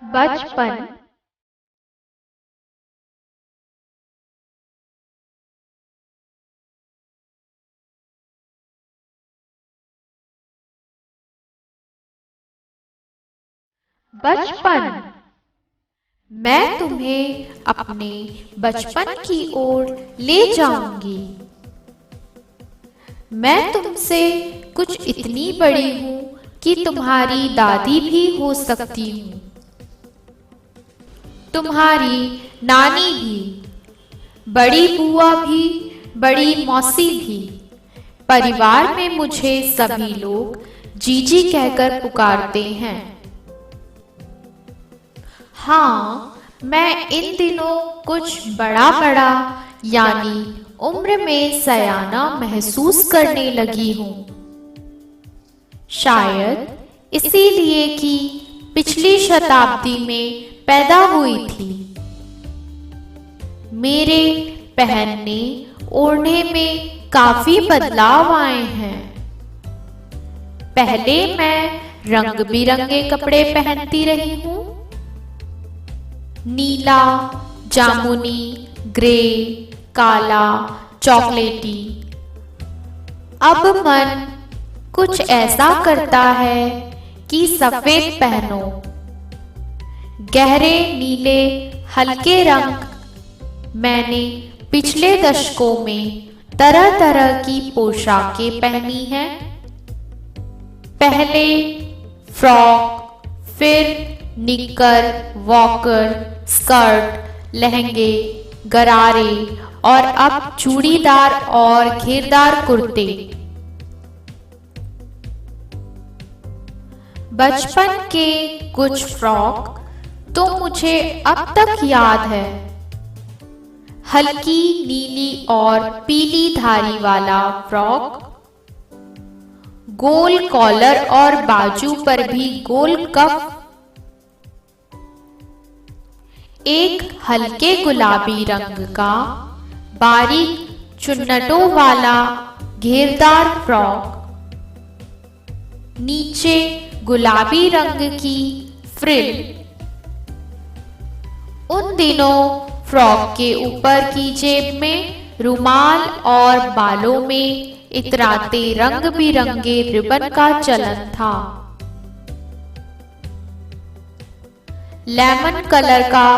बचपन। बचपन। मैं तुम्हें अपने बचपन की ओर ले जाऊंगी। मैं तुमसे कुछ इतनी बड़ी हूँ कि तुम्हारी दादी भी हो सकती हूँ, तुम्हारी नानी भी, बड़ी बुआ भी, बड़ी मौसी भी। परिवार में मुझे सभी लोग जीजी कहकर पुकारते हैं। हाँ, मैं इन दिनों कुछ बड़ा बड़ा यानी उम्र में सयाना महसूस करने लगी हूँ। शायद इसीलिए कि पिछली शताब्दी में पैदा हुई थी। मेरे पहनने ओढ़ने में काफी बदलाव आए हैं। पहले मैं रंग बिरंगे कपड़े पहनती रही हूँ, नीला, जामुनी, ग्रे, काला, चॉकलेटी। अब मन कुछ ऐसा करता है कि सफेद पहनो, गहरे नीले हल्के रंग। मैंने पिछले दशकों में तरह तरह की पोशाकें पहनी हैं। पहले फ्रॉक, फिर निक्कर, वॉकर, स्कर्ट, लहंगे, गरारे और अब चूड़ीदार और घेरदार कुर्ते। बचपन के कुछ फ्रॉक तो मुझे अब तक याद है। हल्की नीली और पीली धारी वाला फ्रॉक, गोल कॉलर और बाजू पर भी गोल कफ, एक हल्के गुलाबी रंग का बारीक चुन्नटों वाला घेरदार फ्रॉक, नीचे गुलाबी रंग की फ्रिल। उन दिनों फ्रॉक के ऊपर की जेब में रुमाल और बालों में इतराते रंग बिरंगे रिबन का चलन था। लेमन कलर का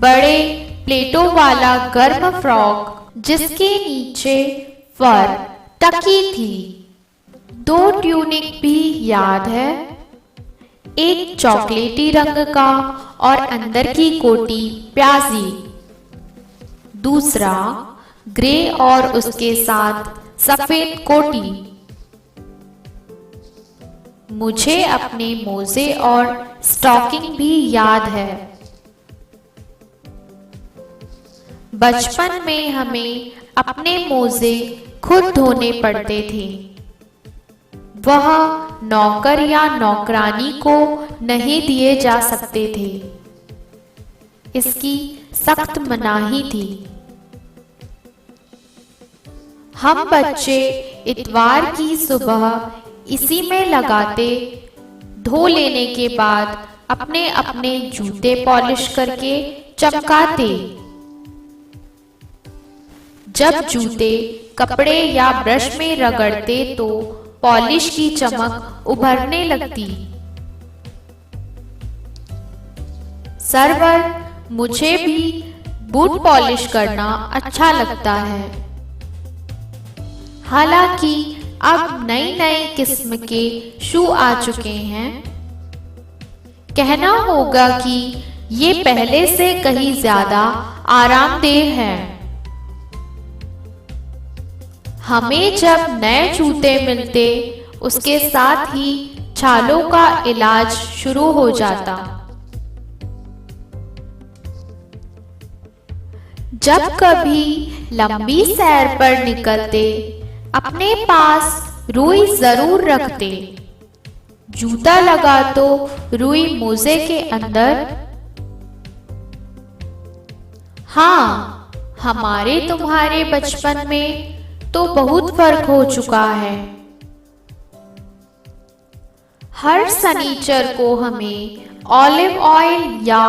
बड़े प्लेटों वाला गर्म फ्रॉक जिसके नीचे फर टकी थी। 2 ट्यूनिक भी याद है, एक चॉकलेटी रंग का और अंदर की कोटी प्याजी, दूसरा ग्रे और उसके साथ सफेद कोटी। मुझे अपने मोजे और स्टॉकिंग भी याद है। बचपन में हमें अपने मोजे खुद धोने पड़ते थे। वह नौकर या नौकरानी को नहीं दिए जा सकते थे, इसकी सख्त मनाही थी। हम बच्चे इतवार की सुबह इसी में लगाते, धो लेने के बाद अपने अपने जूते पॉलिश करके चमकाते। जब जूते कपड़े या ब्रश में रगड़ते तो पॉलिश की चमक उभरने लगती। सरवर, मुझे भी बूट पॉलिश करना अच्छा लगता है। हालांकि अब नई नई किस्म के शू आ चुके हैं। कहना होगा कि ये पहले से कहीं ज्यादा आरामदेह है। हमें जब नए जूते मिलते, उसके साथ ही छालों का इलाज शुरू हो जाता। जब कभी लंबी सैर पर निकलते, अपने पास रुई जरूर रखते। जूता लगा तो रुई मोजे के अंदर। हाँ, हमारे तुम्हारे बचपन में तो बहुत फर्क हो चुका है। हर शनिचर को हमें ऑलिव ऑयल या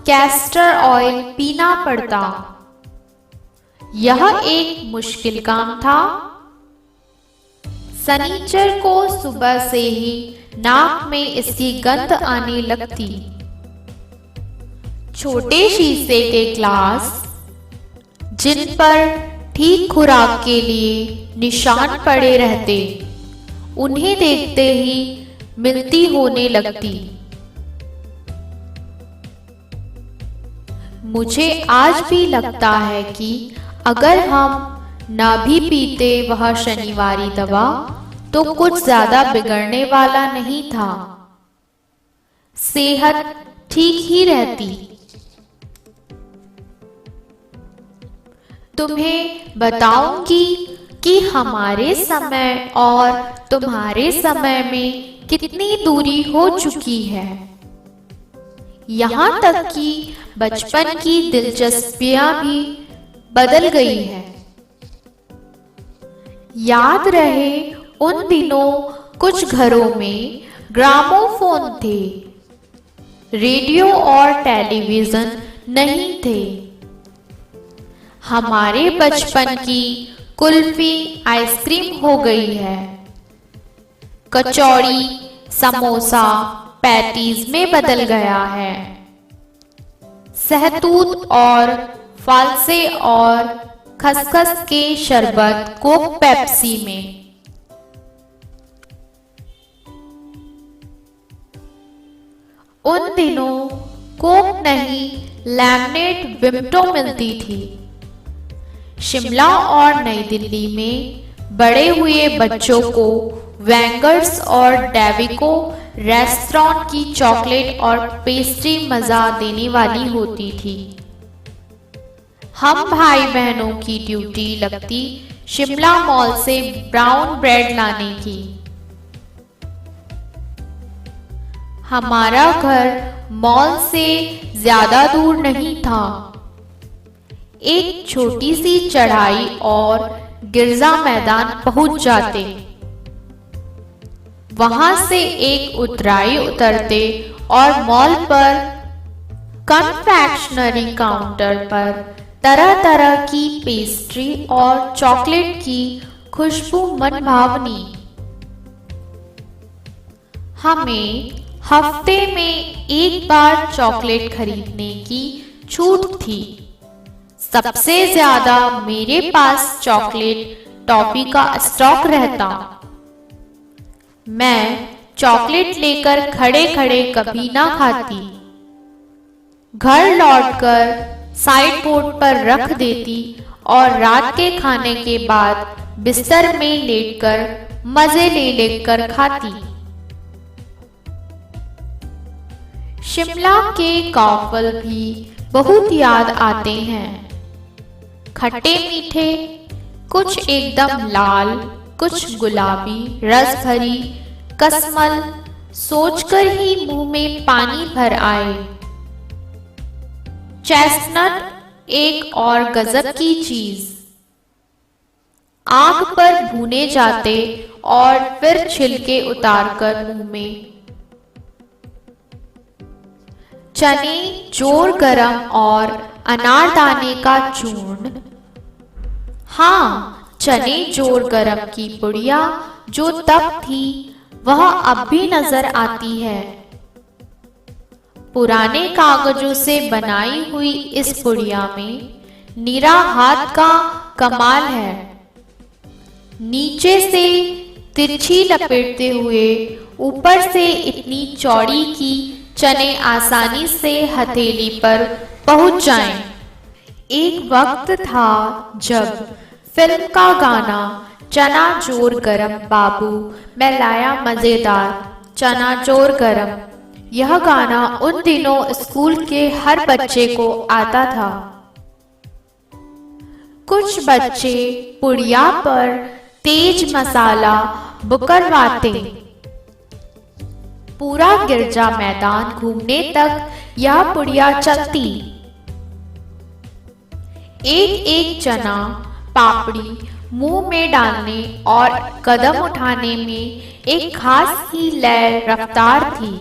कैस्टर ऑयल पीना पड़ता। यह एक मुश्किल काम था। शनिचर को सुबह से ही नाक में इसकी गंध आने लगती। छोटे शीशे के ग्लास, जिन पर ठीक खुराक के लिए निशान पड़े रहते, उन्हें देखते ही मिलती होने लगती। मुझे आज भी लगता है कि अगर हम ना भी पीते वह शनिवारी दवा तो कुछ ज्यादा बिगड़ने वाला नहीं था। सेहत ठीक ही रहती। तुम्हें बताऊंगी कि हमारे समय और तुम्हारे समय में कितनी दूरी हो चुकी है। यहाँ तक कि बचपन की दिलचस्पियां भी बदल गई है। याद रहे उन दिनों कुछ घरों में ग्रामोफोन थे, रेडियो और टेलीविजन नहीं थे। हमारे बचपन की कुल्फी आइसक्रीम हो गई है। कचौड़ी समोसा पैटीज में बदल गया है। सहतूत और फालसे और खसखस के शरबत कोक पेप्सी में। उन दिनों कोक नहीं, लैमनेट विम्टो मिलती थी। शिमला और नई दिल्ली में बड़े हुए बच्चों को वेंगर्स और डेविको रेस्टोरेंट की चॉकलेट और पेस्ट्री मजा देने वाली होती थी। हम भाई बहनों की ड्यूटी लगती शिमला मॉल से ब्राउन ब्रेड लाने की। हमारा घर मॉल से ज्यादा दूर नहीं था। एक छोटी सी चढ़ाई और गिरजा मैदान पहुंच जाते। वहां से एक उतराई उतरते और मॉल पर कन्फेक्शनरी काउंटर पर तरह तरह की पेस्ट्री और चॉकलेट की खुशबू मन भावनी। हमें हफ्ते में एक बार चॉकलेट खरीदने की छूट थी। सबसे ज्यादा मेरे पास चॉकलेट टॉफी का स्टॉक रहता। मैं चॉकलेट लेकर खड़े खड़े कभी ना खाती। घर लौटकर साइड बोर्ड पर रख देती और रात के खाने के बाद बिस्तर में लेटकर मजे ले लेकर खाती। शिमला के काफल भी बहुत याद आते हैं। खट्टे मीठे, कुछ एकदम लाल, कुछ गुलाबी, रस भरी कसमल सोचकर ही मुंह में पानी भर आए। चेस्टनट एक और गजब की चीज, आग पर भूने जाते और फिर छिलके उतारकर मुंह में। चने जोर गरम और अनारदाने का चूर्ण। हाँ, चने जोर गरम की पुड़िया जो तब थी वह अब भी नजर आती है। पुराने कागजों से बनाई हुई इस पुड़िया में निरा हाथ का कमाल है। नीचे से तिरछी लपेटते हुए ऊपर से इतनी चौड़ी कि चने आसानी से हथेली पर पहुंच जाएं। एक वक्त था जब फिल्म का गाना चना जोर गरम बाबू मैं लाया मजेदार चना जोर गरम, यह गाना उन दिनों स्कूल के हर बच्चे को आता था। कुछ बच्चे पुड़िया पर तेज मसाला बुकरवाते। पूरा गिरजा मैदान घूमने तक यह पुड़िया चलती। एक एक चना पापड़ी मुंह में डालने और कदम उठाने में एक खास ही लय रफ्तार थी।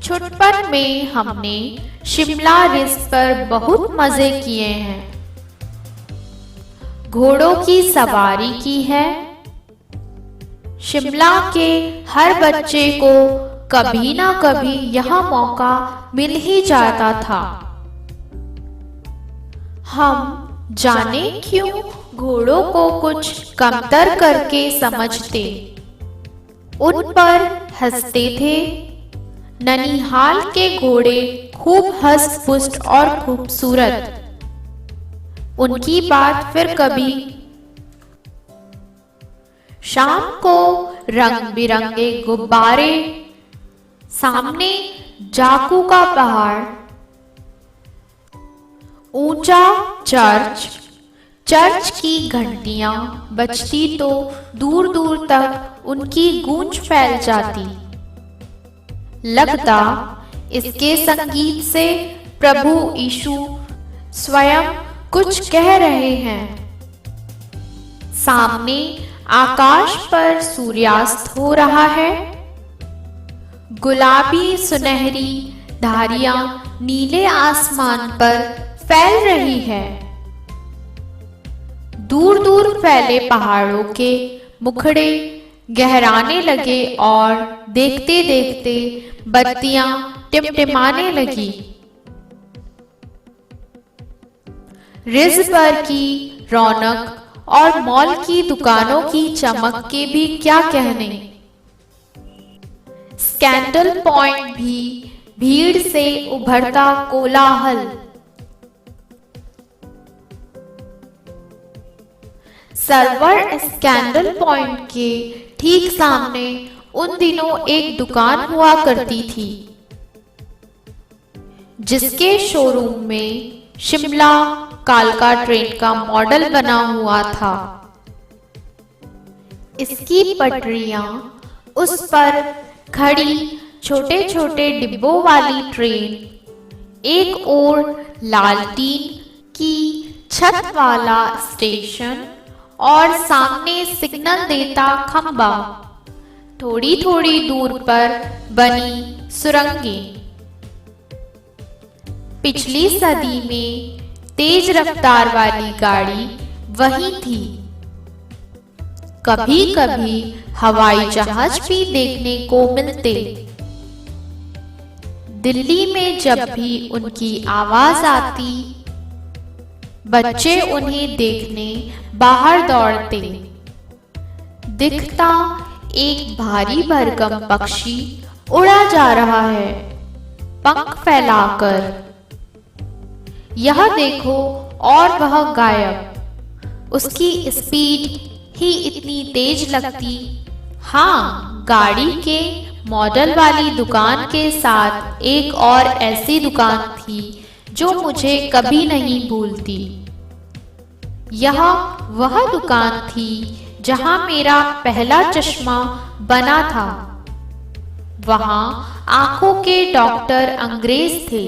छुटपन में हमने शिमला रिज पर बहुत मजे किए हैं। घोड़ों की सवारी की है। शिमला के हर बच्चे को कभी ना कभी यह मौका मिल ही जाता था। हम जाने क्यों घोड़ों को कुछ कमतर करके समझते, उन पर हंसते थे। ननिहाल के घोड़े खूब हंस पुष्ट और खूबसूरत। उनकी बात फिर कभी। शाम को रंग बिरंगे गुब्बारे, सामने जाकू का पहाड़, ऊंचा चर्च की घंटियां बजती तो दूर दूर तक उनकी गूंज फैल जाती। लगता इसके संगीत से प्रभु यीशु स्वयं कुछ कह रहे हैं। सामने आकाश पर सूर्यास्त हो रहा है। गुलाबी सुनहरी धारियां नीले आसमान पर फैल रही है। दूर दूर फैले पहाड़ों के मुखड़े गहराने लगे और देखते देखते बत्तियां टिमटिमाने लगी। रिज पर की रौनक और मॉल की दुकानों की चमक के भी क्या कहने। स्कैंडल पॉइंट भी भीड़ से उभरता कोलाहल। सर्वर स्कैंडल पॉइंट के ठीक सामने उन दिनों एक दुकान हुआ करती थी, जिसके शोरूम में शिमला कालका ट्रेन का मॉडल बना हुआ था। इसकी पटरियां, उस पर खड़ी छोटे छोटे डिब्बों वाली ट्रेन, एक और लालटीन की छत वाला स्टेशन और सामने सिग्नल देता खंबा, थोड़ी थोड़ी दूर पर बनी सुरंगें। पिछली सदी में तेज रफ्तार वाली गाड़ी वही थी। कभी कभी हवाई जहाज भी देखने को मिलते। दिल्ली में जब भी उनकी आवाज आती, बच्चे उन्हें देखने बाहर दौड़ते। दिखता एक भारी भरकम पक्षी उड़ा जा रहा है, पंख फैलाकर। यह देखो और वह गायब। उसकी स्पीड ही इतनी तेज लगती। हाँ, गाड़ी के मॉडल वाली दुकान के साथ एक और ऐसी दुकान थी जो मुझे कभी नहीं भूलती। यह वह दुकान थी जहां मेरा पहला चश्मा बना था। वहां आंखों के डॉक्टर अंग्रेज थे।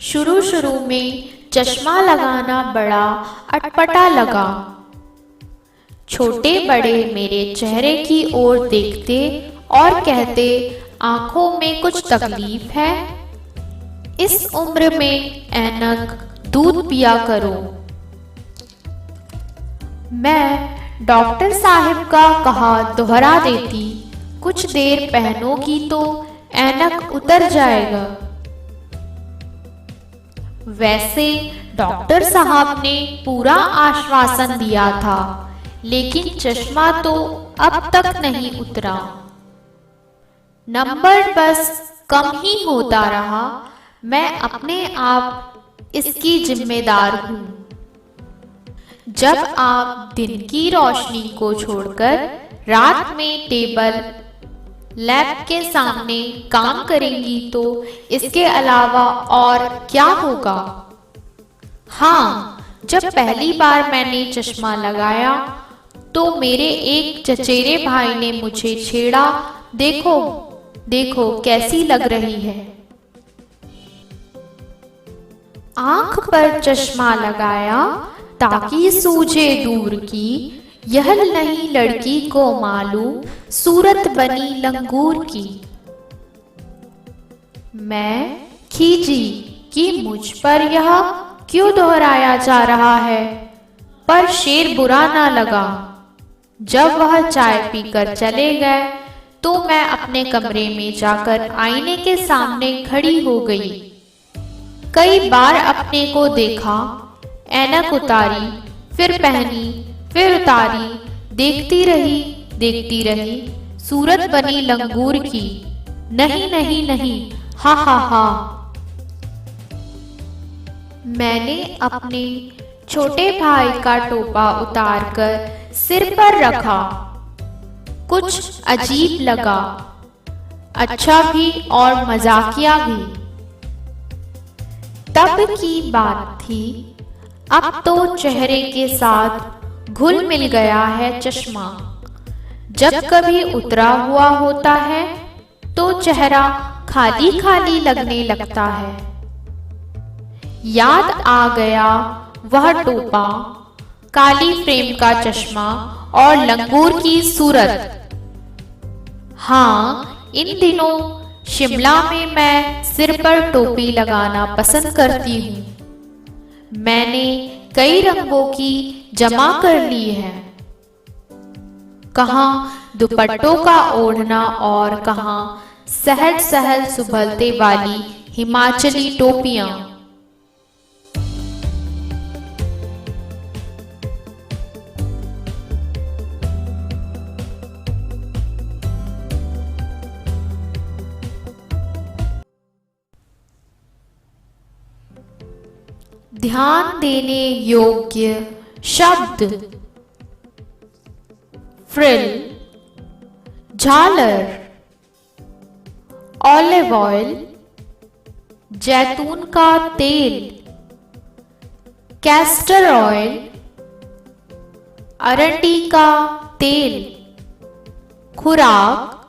शुरू शुरू में चश्मा लगाना बड़ा अटपटा लगा। छोटे बड़े मेरे चेहरे की ओर देखते और कहते, आंखों में कुछ तकलीफ है? इस उम्र में ऐनक दूध पिया करो। मैं डॉक्टर साहब का कहा दोहरा देती, कुछ देर पहनोगी तो ऐनक उतर जाएगा। वैसे डॉक्टर साहब ने पूरा आश्वासन दिया था, लेकिन चश्मा तो अब तक नहीं उतरा। नंबर बस कम ही होता रहा। मैं अपने आप इसकी जिम्मेदार हूं। जब आप दिन की रोशनी को छोड़कर रात में टेबल लैब के सामने काम करेंगी तो इसके अलावा और क्या होगा? हाँ, जब पहली बार मैंने चश्मा लगाया तो मेरे एक चचेरे भाई ने मुझे छेड़ा, देखो देखो कैसी लग रही है। आंख पर चश्मा लगाया ताकि सूझे दूर की यह नहीं लड़की को मालूम सूरत बनी लंगूर की। मैं खीजी कि मुझ पर यह क्यों दोहराया जा रहा है, पर शेर बुरा ना लगा। जब वह चाय पीकर चले गए तो मैं अपने कमरे में जाकर आईने के सामने खड़ी हो गई। कई बार अपने को देखा, ऐनक उतारी, फिर पहनी, फिर उतारी, देखती रही, सूरत बनी लंगूर की। नहीं नहीं नहीं, हा हा हा। मैंने अपने छोटे भाई का टोपा उतारकर सिर पर रखा। कुछ अजीब लगा, अच्छा भी और मजाकिया भी। तब की बात थी, अब तो चेहरे के साथ घुल मिल गया है चश्मा। जब कभी उतरा हुआ होता है तो चेहरा खाली खाली लगने लगता है। याद आ गया वह टोपा, काली फ्रेम का चश्मा और लंगूर की सूरत। हाँ, इन दिनों शिमला में मैं सिर पर टोपी लगाना पसंद करती हूँ। मैंने कई रंगों की जमा कर ली है। कहाँ दुपट्टों का ओढ़ना और कहाँ सहज सहज सुभलते वाली हिमाचली टोपियां। ध्यान देने योग्य शब्द: फ्रिल, झालर, ऑलिव ऑयल, जैतून का तेल, कैस्टर ऑयल, अरंडी का तेल, खुराक,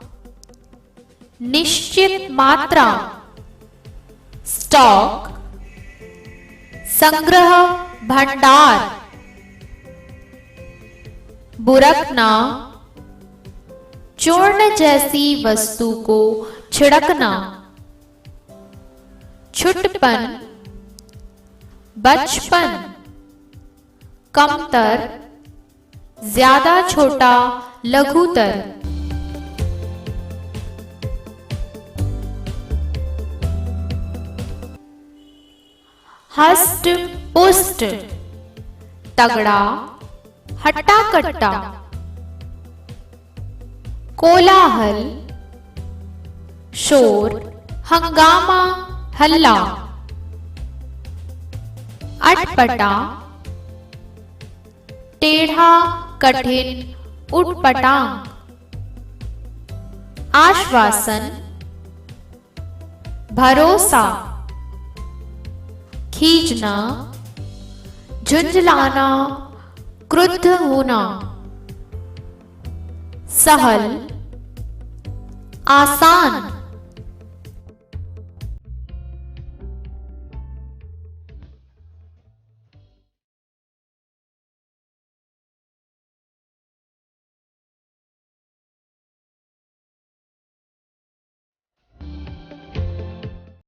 निश्चित मात्रा, स्टॉक, संग्रह भंडार, बुरकना, चूर्ण जैसी वस्तु को छिड़कना, छुटपन, बचपन, कमतर, ज्यादा छोटा, लघुतर। हष्ट पुष्ट, तगड़ा, हट्टा कट्टा, कोलाहल, शोर, हंगामा, हल्ला, अटपटा, टेढ़ा, कठिन, उटपटांग, आश्वासन, भरोसा, खींचना, झुंझलाना, क्रुद्ध होना, सहल, आसान,